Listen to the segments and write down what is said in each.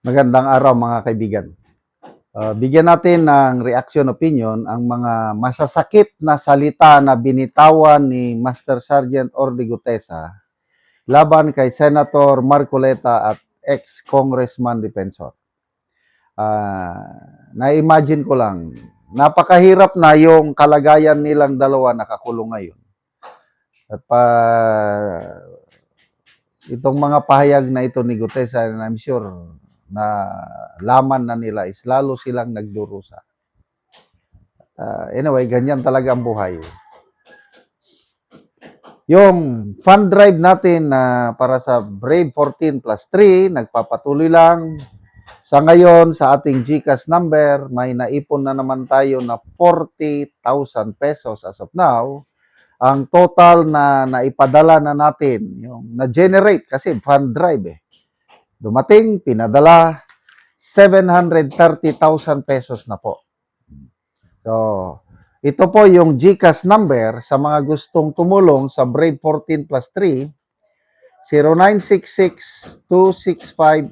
Magandang araw mga kaibigan. Bigyan natin ng reaction opinion ang mga masasakit na salita na binitawan ni Master Sergeant Orly Gutesa laban kay Senator Marcoleta at ex-Congressman Defensor. Na-imagine ko lang, napakahirap na yung kalagayan nilang dalawa nakakulong ngayon. At itong mga pahayag na ito ni Gutesa, and I'm sure na laman na nila is lalo silang nagdurusa. Anyway, ganyan talaga ang buhay. Yung fund drive natin para sa Brave 14 plus 3, nagpapatuloy lang. Sa ngayon, sa ating GCash number, may naipon na naman tayo na 40,000 pesos as of now. Ang total na naipadala na natin, yung na-generate kasi fund drive dumating, pinadala, 730,000 pesos na po. So, ito po yung GCash number sa mga gustong tumulong sa Brave 14 plus 3, 0966-265-8480.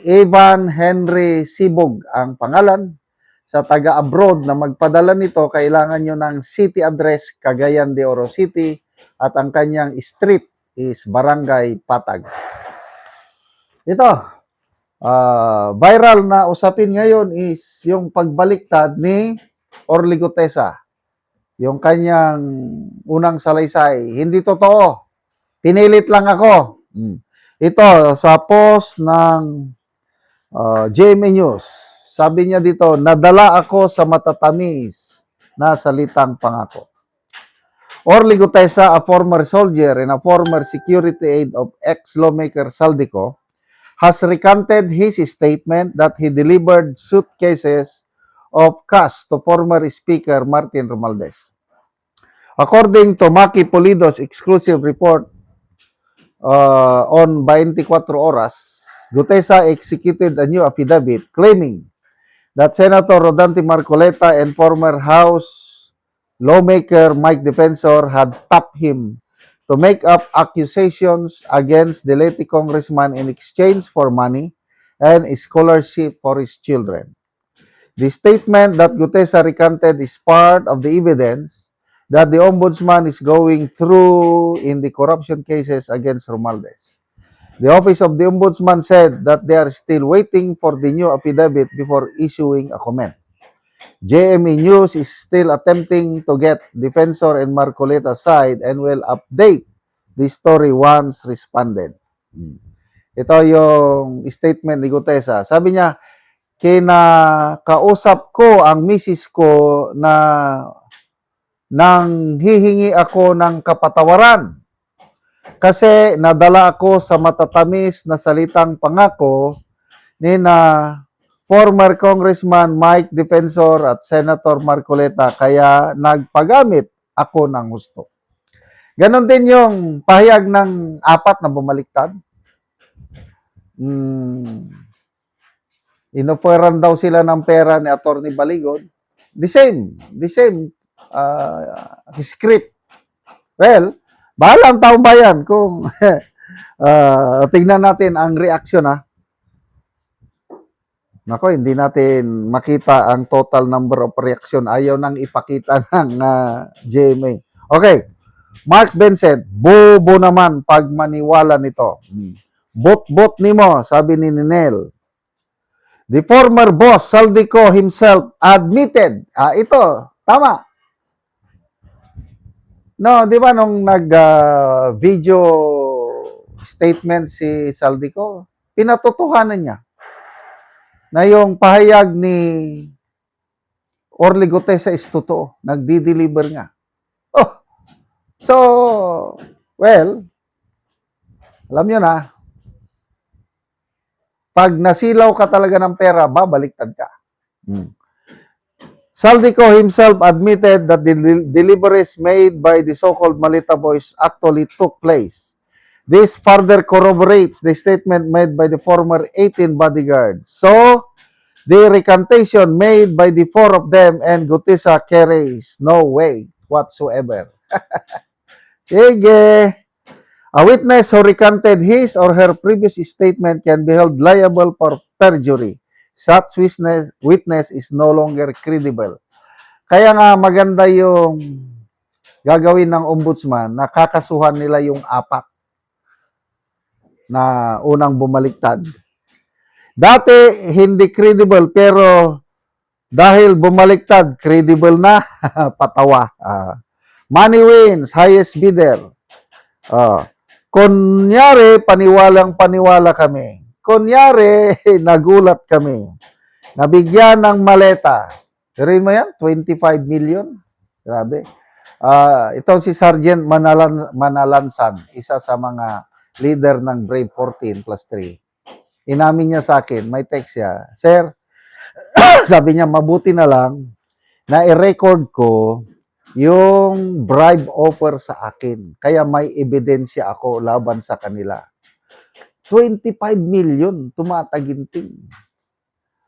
Evan Henry Sibog ang pangalan. Sa taga-abroad na magpadala nito, kailangan nyo ng city address, Cagayan de Oro City, at ang kanyang street is Barangay Patag. Ito, viral na usapin ngayon is yung pagbaliktad ni Orly Gutesa. Yung kanyang unang salaysay. Hindi totoo. Pinilit lang ako. Ito, sa post ng GMA News. Sabi niya dito, nadala ako sa matatamis na salitang pangako. Orly Gutesa, a former soldier and a former security aide of ex-lawmaker Saldico, has recanted his statement that he delivered suitcases of cash to former Speaker Martin Romualdez. According to Maki Polido's exclusive report on 24 Oras, Gutesa executed a new affidavit claiming that Senator Rodante Marcoleta and former House lawmaker Mike Defensor had tapped him to make up accusations against the late congressman in exchange for money and a scholarship for his children. The statement that Gutesa recanted is part of the evidence that the ombudsman is going through in the corruption cases against Romualdez. The office of the ombudsman said that they are still waiting for the new affidavit before issuing a comment. JME News is still attempting to get Defensor and Marcoleta's side and will update the story once responded. Ito yung statement ni Gutesa. Sabi niya, kinakausap ko ang misis ko na nang hihingi ako ng kapatawaran kasi nadala ako sa matatamis na salitang pangako ni na former Congressman Mike Defensor at Senator Marcoleta, kaya nagpagamit ako ng gusto. Ganon din yung pahayag ng apat na bumaliktad. Inoferan daw sila ng pera ni Atty. Baligod. The same script. Well, bahala ang taong bayan kung tingnan natin ang reaksyon Nako, hindi natin makita ang total number of reaction. Ayaw nang ipakita ng GMA. Okay. Mark Vincent, bobo naman pag maniwala nito. Bot-bot nimo, sabi ni Ninel. The former boss, Saldico himself, admitted. Ito, tama. No, di ba nung nag-video statement si Saldico, pinatotohanan niya na yung pahayag ni Orly Gutesa is totoo. Nagdi-deliver nga. So, well, alam nyo na, pag nasilaw ka talaga ng pera, babaliktad ka. Saldico himself admitted that the deliveries made by the so-called Malita boys actually took place. This further corroborates the statement made by the former 18 bodyguards. So, the recantation made by the four of them and Gutesa carries no weight whatsoever. Sige. A witness who recanted his or her previous statement can be held liable for perjury. Such witness is no longer credible. Kaya nga maganda yung gagawin ng ombudsman, nakakasuhan nila yung apat na unang bumaliktad. Dati hindi credible pero dahil bumaliktad, credible na, patawa. Money wins, highest bidder. Kunyari, paniwalang-paniwala kami. Kunyari, nagulat kami. Nabigyan ng maleta. Pero mo yan, 25 million. Grabe. Ito si Sergeant Manalansan, isa sa mga leader ng Brave 14 plus 3. Inamin niya sa akin, may text siya, Sir, sabi niya, mabuti na lang na i-record ko yung bribe offer sa akin. Kaya may ebidensya ako laban sa kanila. 25 million tumataginting.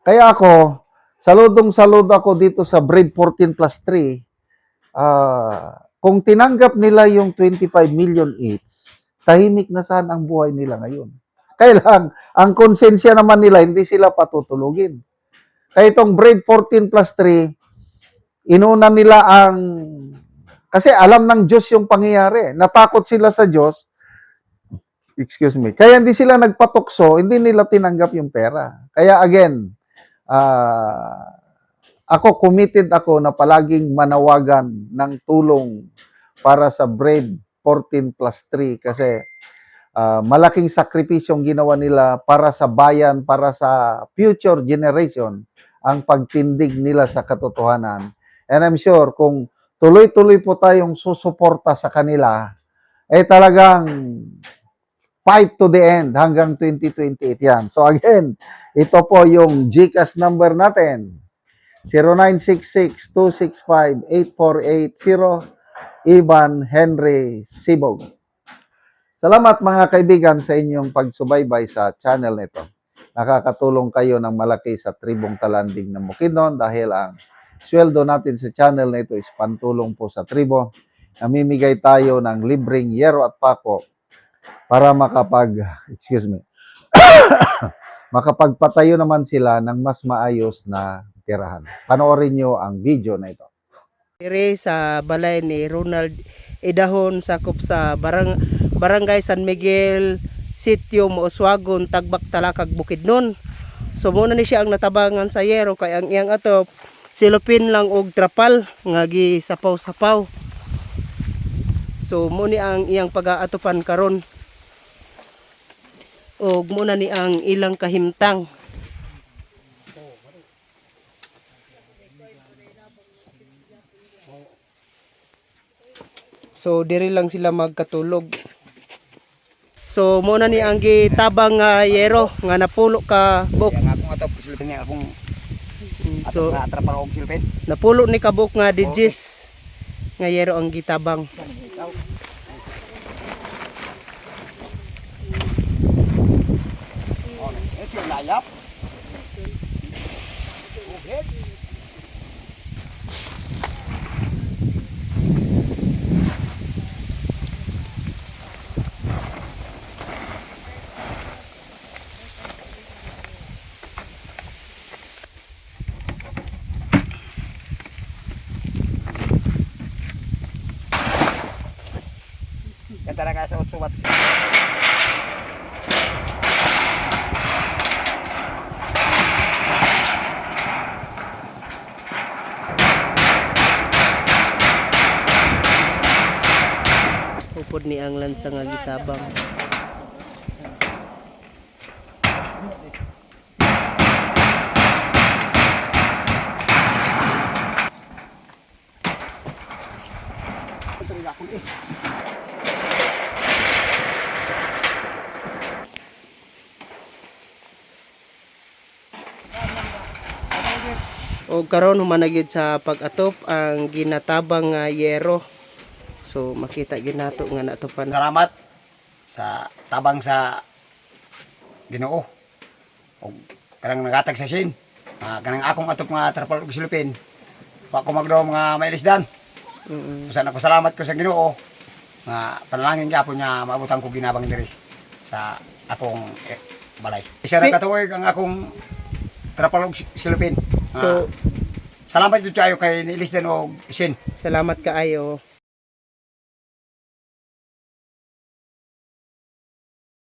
Kaya ako, saludong-saludo ako dito sa Brave 14 plus 3. Kung tinanggap nila yung 25 million each, tahimik na sana ang buhay nila ngayon. Kailan, ang konsensya naman nila, hindi sila patutulugin. Kaya itong Brave 14 plus 3, inuna nila ang, kasi alam ng Diyos yung pangyayari. Natakot sila sa Diyos. Excuse me. Kaya hindi sila nagpatukso, hindi nila tinanggap yung pera. Kaya again, ako committed ako na palaging manawagan ng tulong para sa Brave 14 plus 3 kasi malaking sakripisyong ginawa nila para sa bayan, para sa future generation, ang pagtindig nila sa katotohanan. And I'm sure kung tuloy-tuloy po tayong susuporta sa kanila, talagang fight to the end hanggang 2028 yan. So again, ito po yung GCash number natin. 0966-265-8480, Ivan Henry Sibog. Salamat mga kaibigan sa inyong pagsubaybay sa channel nito. Nakakatulong kayo ng malaki sa tribong talanding ng Bukidnon dahil ang sweldo natin sa channel na ito is pantulong po sa tribo. Namimigay tayo ng libreng yero at pako para makapagpatayo naman sila ng mas maayos na tirahan. Panoorin nyo ang video na ito. Dire sa balay ni Ronald Idahon sakop sa Barangay San Miguel, Sitio Mooswagon, Tagbak, Talakag, Bukidnon. So muna ni siya ang natabangan sa yero kay ang iyang atop silupin lang og trapal nga gisapaw-sapaw. So muna ang iyang pag-aatupan karon. Og muna ni ang ilang kahimtang. So diri lang sila magkatulog. So muna ni ang gitabang nga yero nga napulo ka buk. Yang akong atap silpin niya akong So atrap ako og silpin. napulo ni kabuk nga digis nga yero ang gitabang. Ito yung layap. Yan talaga sa 8 watts. Upod ni ang lansa nga gitabang. O karon humanagyud sa pag-atop ang ginatabang nga yero. So makita gyud nato nga natupan. Salamat sa tabang sa Ginoo. Og kanang nagatag sa sin. Kanang akong atop nga trapal og silpin. Wa ko magdaw mga mailisdan. Usa na ko salamat ko sa Ginoo nga panalangin gyapon niya maabutang ko ginabang diri sa akong balay. Isa ra katuig ang akong trapalog silupin. So Salamat jud kayo kay niilis din og isin. salamat kaayo.